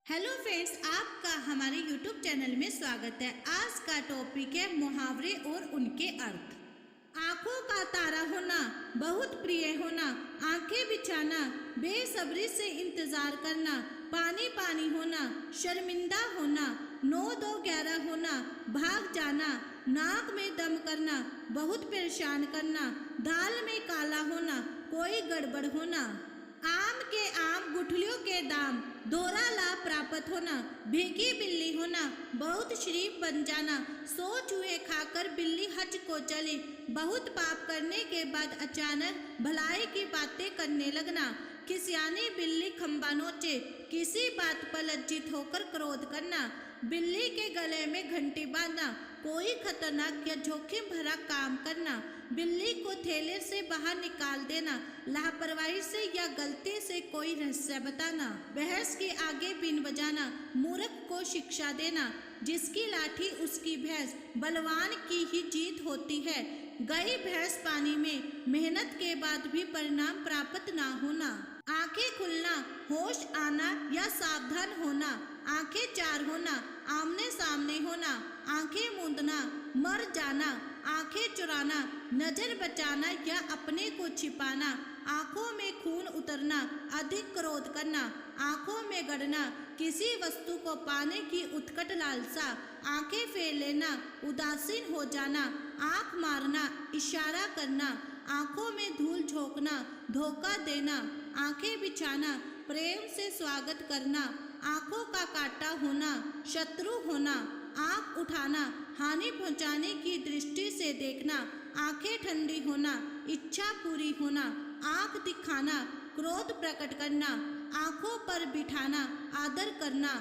Hello friends, आपका हमारे YouTube channel में स्वागत है। आज का टॉपिक है मुहावरे और उनके अर्थ। आंखों का तारा होना, बहुत प्रिय होना, आंखें बिछाना, बेसब्री से इंतजार करना, पानी पानी होना, शर्मिंदा होना, 9-2-11 होना, भाग जाना, नाक में दम करना, बहुत परेशान करना, दाल में काला होना, कोई गड़बड़ होना, आम के आम गुठलियों के दाम, दोहरा लाभ प्राप्त होना, भीगी बिल्ली होना, बहुत शरीफ बन जाना, 100 चूहे खाकर बिल्ली हज को चली, बहुत पाप करने के बाद अचानक भलाई की बातें करने लगना, किसियानी बिल्ली खंबा नोचे, किसी बात पर लज्जित होकर क्रोध करना, बिल्ली के गले में घंटी बांधना, कोई खतरनाक या जोखिम भरा काम करना, बिल्ली को थैले से बाहर निकाल देना, लापरवाही से या गलती से कोई रहस्य बताना, भैंस के आगे बीन बजाना, मूर्ख को शिक्षा देना, जिसकी लाठी उसकी भैंस, बलवान की ही जीत होती है, गई भैंस पानी में, मेहनत के बाद भी परिणाम प्राप्त ना होना, आंखें खुलना, होश आना या सावधान होना, आंखें चार होना, आमने सामने होना, आंखें मूंदना, मर जाना, आंखें चुराना, नजर बचाना या अपने को छिपाना, आंखों में खून उतरना, अधिक क्रोध करना, आंखों में गड़ना, किसी वस्तु को पाने की उत्कट लालसा, आंखें फेर लेना, उदासीन हो जाना, आंख मारना, इशारा करना, आंखों में धूल झोंकना, धोखा देना, आंखें बिछाना, प्रेम से स्वागत करना, आंखों का काटा होना, शत्रु होना, आंख उठाना, हानि पहुंचाने की दृष्टि से देखना, आंखें ठंडी होना, इच्छा पूरी होना, आंख दिखाना, क्रोध प्रकट करना, आंखों पर बिठाना, आदर करना,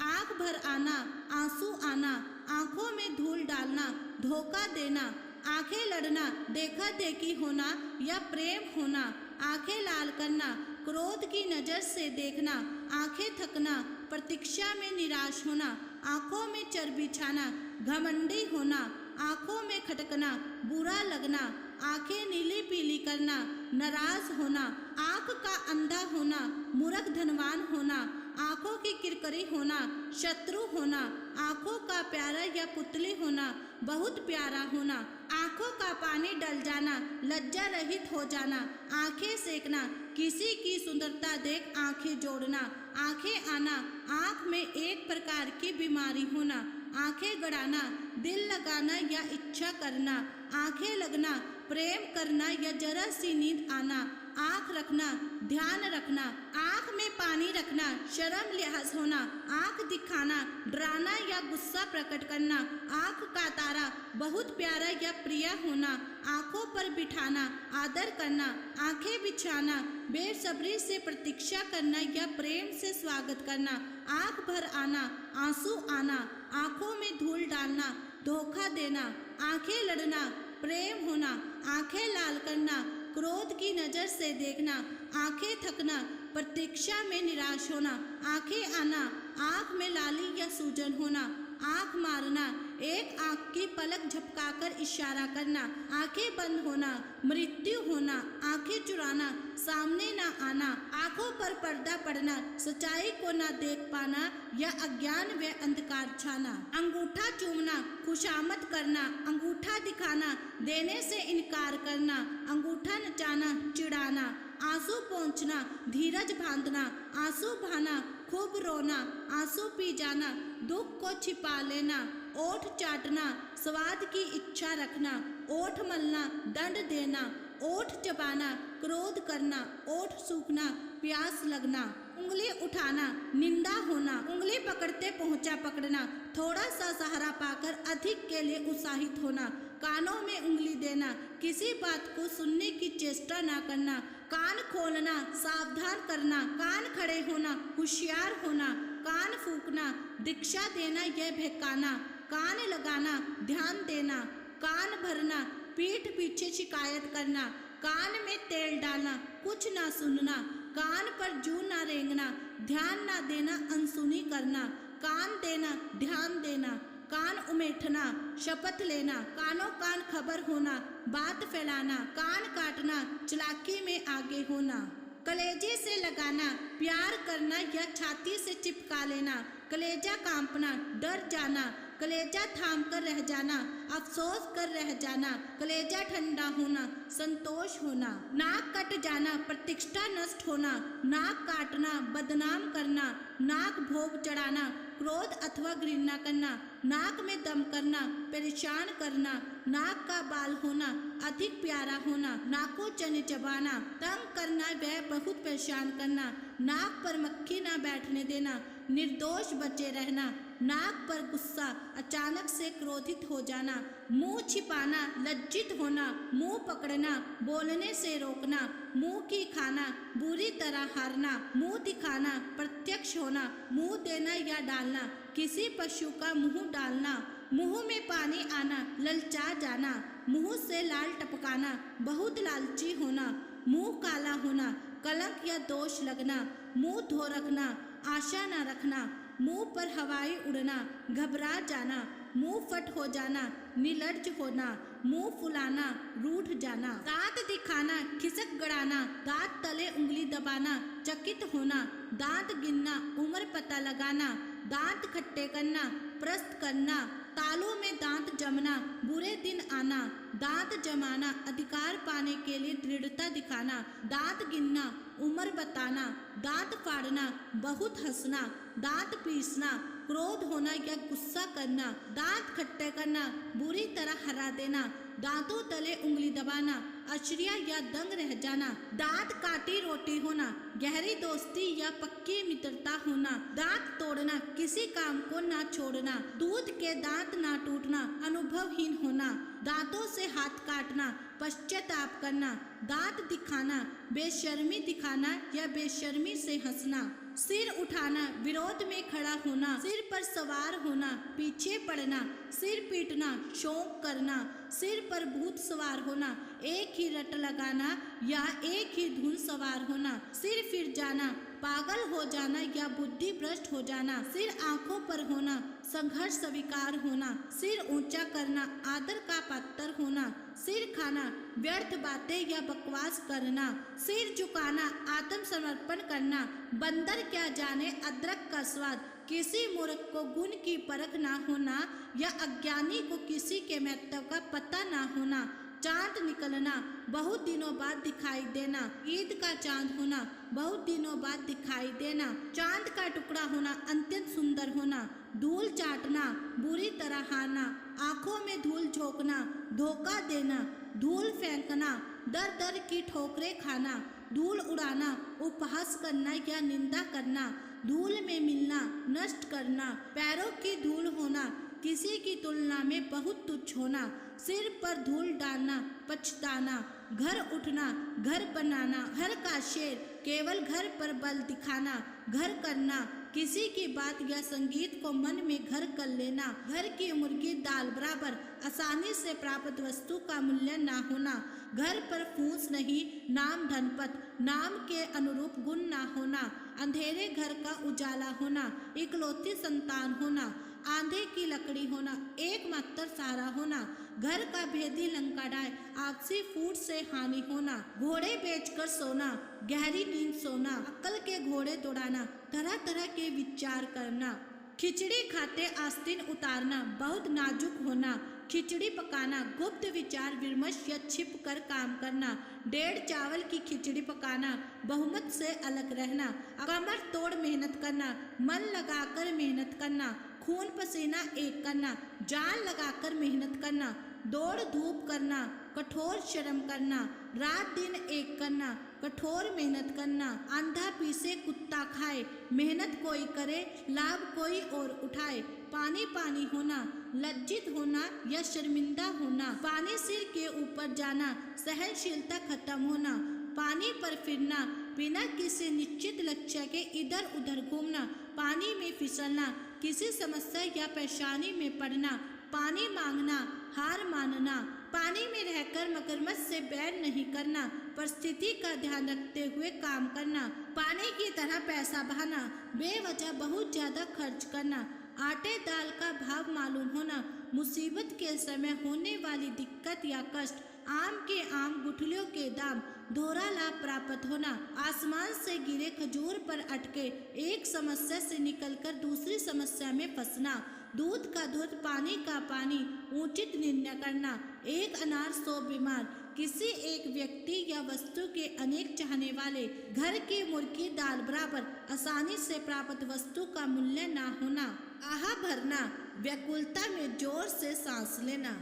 आंख भर आना, आंसू आना, आंखों में धूल डालना, धोखा देना, आंखें लड़ना, देखा देखी होना या प्रेम होना, आंखें लाल करना, क्रोध की नजर से देखना, आंखें थकना, प्रतीक्षा में निराश होना, आंखों में चर्बी छाना, घमंडी होना, आंखों में खटकना, बुरा लगना, आंखें नीली पीली करना, नाराज होना, आंख का अंधा होना, मूर्ख धनवान होना, आंखों की किरकिरी होना, शत्रु होना, आंखों का प्यारा या पुतली होना, बहुत प्यारा होना, आंखों का पानी डल जाना, लज्जा रहित हो जाना, आंखें सेकना, किसी की सुंदरता देख आंखें जोड़ना, आंखें आना, आंख में एक प्रकार की बीमारी होना, आंखें गड़ाना, दिल लगाना या इच्छा करना, आंखें लगना, प्रेम करना या जरा सी नींद आना, आंख रखना, ध्यान रखना, आंख में पानी रखना, शर्म लिहाज होना, आंख दिखाना, डराना या गुस्सा प्रकट करना, आंख का तारा, बहुत प्यारा या प्रिय होना, आंखों पर बिठाना, आदर करना, आंखें बिछाना, बेसब्री से प्रतीक्षा करना या प्रेम से स्वागत करना, आंख भर आना, आंसू आना, आंखों में धूल डालना, धोखा देना, आंखें लड़ना, प्रेम होना, आंखें लाल करना, क्रोध की नजर से देखना, आंखें थकना, प्रतीक्षा में निराश होना, आंखें आना, आंख में लाली या सूजन होना, आंख मारना, एक आंख की पलक झपकाकर इशारा करना, आंखें बंद होना, मृत्यु होना, आंखें चुराना, सामने ना आना, आंखों पर पर्दा पड़ना, सच्चाई को ना देख पाना या अज्ञान व अंधकार छाना, अंगूठा चूमना, खुशामद करना, अंगूठा दिखाना, देने से इनकार करना, अंगूठा नचाना, चिढ़ाना, आंसू पहुँचना, धीरज बांधना, आंसू बहाना, खूब रोना, आंसू पी जाना, दुख को छिपा लेना, ओठ चाटना, स्वाद की इच्छा रखना, ओठ मलना, दंड देना, ओठ चबाना, क्रोध करना, ओठ सूखना, प्यास लगना, उंगली उठाना, निंदा होना, उंगली पकड़ते पहुंचा पकड़ना, थोड़ा सा सहारा पाकर अधिक के लिए उत्साहित होना, कानों में उंगली देना, किसी बात को सुनने की चेष्टा ना करना, कान खोलना, सावधान करना, कान खड़े होना, होशियार होना, कान फूकना, दीक्षा देना या बहकाना, कान लगाना, ध्यान देना, कान भरना, पीठ पीछे शिकायत करना, कान में तेल डालना, कुछ ना सुनना, कान पर जू ना रेंगना, ध्यान ना देना, अनसुनी करना, कान देना, ध्यान देना, कान उमेठना, शपथ लेना, कानों कान खबर होना, बात फैलाना, कान काटना, चालाकी में आगे होना। कलेजे से लगाना, प्यार करना या छाती से चिपका लेना, कलेजा कांपना, डर जाना, कलेजा थाम कर रह जाना, अफसोस कर रह जाना, कलेजा ठंडा होना, संतोष होना, नाक कट जाना, प्रतिष्ठा नष्ट होना, नाक काटना, बदनाम करना, नाक भोग चढ़ाना, क्रोध अथवा घृणा करना, नाक में दम करना, परेशान करना, नाक का बाल होना, अधिक प्यारा होना, नाकोचन चबाना, तंग करना, वह बहुत परेशान करना, नाक पर मक्खी ना बैठने देना, निर्दोष बचे रहना, नाक पर गुस्सा, अचानक से क्रोधित हो जाना, मुंह छिपाना, लज्जित होना, मुंह पकड़ना, बोलने से रोकना, मुंह की खाना, बुरी तरह हारना, मुंह दिखाना, प्रत्यक्ष होना, मुंह देना या डालना, किसी पशु का मुंह डालना, मुंह में पानी आना, ललचा जाना, मुंह से लाल टपकाना, बहुत लालची होना, मुंह काला होना, कलंक या दोष लगना, मुंह धो रखना, आशा न रखना, मुंह पर हवाई उड़ना, घबरा जाना, मुंह फट हो जाना, निर्लज्ज होना, मुंह फुलाना, रूठ जाना, दांत दिखाना, खिसक गड़ाना, दांत तले उंगली दबाना, चकित होना, दांत गिनना, उम्र पता लगाना, दांत खट्टे करना, प्रस्त करना, तालू में दांत जमना, बुरे दिन आना, दांत जमाना, अधिकार पाने के लिए दृढ़ता दिखाना, दांत गिनना, उम्र बताना, दांत फाड़ना, बहुत हंसना, दांत पीसना, क्रोध होना या गुस्सा करना, दांत खट्टे करना, बुरी तरह हरा देना, दांतों तले उंगली दबाना, अश्रिया या दंग रह जाना, दांत काटी रोटी होना, गहरी दोस्ती या पक्की मित्रता होना, दांत तोड़ना, किसी काम को ना छोड़ना, दूध के दांत ना टूटना, अनुभवहीन होना, दांतों से हाथ काटना, पश्चाताप करना, दांत दिखाना, बेशर्मी दिखाना या बेशर्मी से हंसना, सिर उठाना, विरोध में खड़ा होना, सिर पर सवार होना, पीछे पड़ना, सिर पीटना, शौक करना, सिर पर भूत सवार होना, एक ही रट लगाना या एक ही धुन सवार होना, सिर फिर जाना, पागल हो जाना या बुद्धि भ्रष्ट हो जाना, सिर आंखों पर होना, संघर्ष स्वीकार होना, सिर ऊंचा करना, आदर का पात्र होना, सिर खाना, व्यर्थ बातें या बकवास करना, सिर झुकाना, आत्मसमर्पण करना, बंदर क्या जाने अदरक का स्वाद, किसी मूर्ख को गुण की परख ना होना या अज्ञानी को किसी के महत्व का पता ना होना, चांद निकलना, बहुत दिनों बाद दिखाई देना, ईद का चांद होना, बहुत दिनों बाद दिखाई देना, चांद का टुकड़ा होना, अत्यंत सुंदर होना, धूल चाटना, बुरी तरह हारना, आंखों में धूल झोंकना, धोखा देना, धूल फेंकना, दर दर की ठोकरें खाना, धूल उड़ाना, उपहास करना या निंदा करना, धूल में मिलना, नष्ट करना, पैरों की धूल होना, किसी की तुलना में बहुत तुच्छ होना, सिर पर धूल डालना, पछताना, घर उठना, घर बनाना, घर का शेर, केवल घर पर बल दिखाना, घर करना, किसी की बात या संगीत को मन में घर कर लेना, घर की मुर्गी दाल बराबर, आसानी से प्राप्त वस्तु का मूल्य ना होना, घर पर फूस नहीं, नाम धनपत, नाम के अनुरूप गुण ना होना, अंधेरे घर का उजाला होना, इकलौती संतान होना, आंधे की लकड़ी होना, एकमात्र सहारा होना, घर का भेदी लंका डाय, आपसी फूट से हानि होना, घोड़े बेचकर सोना, गहरी नींद सोना, अक्ल के घोड़े दौड़ाना, तरह तरह के विचार करना, खिचड़ी खाते आस्तीन उतारना, बहुत नाजुक होना, खिचड़ी पकाना, गुप्त विचार विमर्श या छिप कर काम करना, डेढ़ चावल की खिचड़ी पकाना, बहुमत से अलग रहना, कमर तोड़ मेहनत करना, मन लगाकर मेहनत करना, खून पसीना एक करना, जान लगाकर मेहनत करना, दौड़ धूप करना, कठोर श्रम करना, रात दिन एक करना, कठोर मेहनत करना, अंधा पीसे कुत्ता खाए, मेहनत कोई करे लाभ कोई और उठाए, पानी पानी होना, लज्जित होना या शर्मिंदा होना, पानी सिर के ऊपर जाना, सहनशीलता खत्म होना, पानी पर फिरना, बिना किसी निश्चित लक्ष्य के इधर उधर घूमना, पानी में फिसलना, किसी समस्या या परेशानी में पड़ना, पानी मांगना, हार मानना, पानी में रहकर मगरमच्छ से बैर नहीं करना, परिस्थिति का ध्यान रखते हुए काम करना, पानी की तरह पैसा बहाना, बेवजह बहुत ज्यादा खर्च करना, आटे दाल का भाव मालूम होना, मुसीबत के समय होने वाली दिक्कत या कष्ट, आम के आम गुठलियों के दाम, दोहरा लाभ प्राप्त होना, आसमान से गिरे खजूर पर अटके, एक समस्या से निकलकर दूसरी समस्या में फंसना, दूध का दूध पानी का पानी, उचित निर्णय करना, एक अनार 100 बीमार, किसी एक व्यक्ति या वस्तु के अनेक चाहने वाले, घर की मुर्गी दाल बराबर, आसानी से प्राप्त वस्तु का मूल्य ना होना, आहा भरना, व्याकुलता में जोर से सांस लेना।